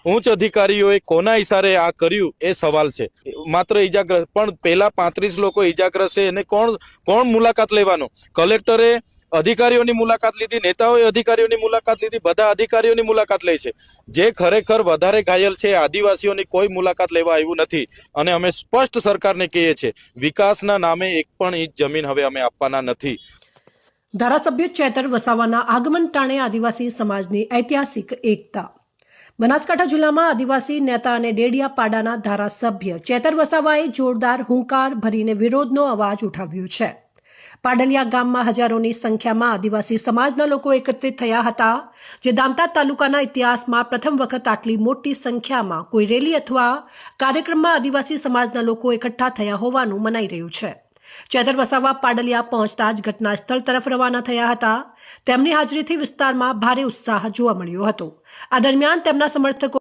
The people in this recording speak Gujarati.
ઉચ્ચ અધિકારીઓએ કોના ઇશારે આ કર્યું એ સવાલ છે। માત્ર ઈજાગ્રસ્ત પણ પેલા 35 લોકો ઈજાગ્રસ્ત છે એને કોણ મુલાકાત લેવાનો? કલેક્ટરે અધિકારીઓની મુલાકાત લીધી, નેતાઓએ અધિકારીઓની મુલાકાત લીધી, બધા અધિકારીઓની મુલાકાત લે છે। જે ખરેખર વધારે ઘાયલ છે આદિવાસીઓની કોઈ મુલાકાત લેવા આવ્યું નથી। અને અમે સ્પષ્ટ સરકારને કહીએ છીએ, વિકાસના નામે એક પણ ઇંચ જમીન હવે અમે આપવાના નથી। ધારાસભ્ય ચેતર વસાવાના આગમન ટાણે આદિવાસી સમાજની ઐતિહાસિક એકતા। બનાસકાંઠા જિલ્લામાં આદિવાસી નેતા અને ડેડિયાપાડાના ધારાસભ્ય ચેતર વસાવાએ જોરદાર હુંકાર ભરીને વિરોધનો અવાજ ઉઠાવ્યો છે। પાડલિયા ગામમાં હજારોની સંખ્યામાં આદિવાસી સમાજના લોકો એકત્રિત થયા હતા, જે દાંતા તાલુકાના ઇતિહાસમાં પ્રથમ વખત આટલી મોટી સંખ્યામાં કોઈ રેલી અથવા કાર્યક્રમમાં આદિવાસી સમાજના લોકો એકઠા થયા હોવાનું મનાઈ રહ્યું છે। ચેતર વસાવા પાડલિયા પહોંચતા જ ઘટના સ્થળ તરફ રવાના થયા હતા। તેમની હાજરીથી વિસ્તારમાં ભારે ઉત્સાહ જોવા મળ્યો હતો। આ દરમિયાન તેમના સમર્થકો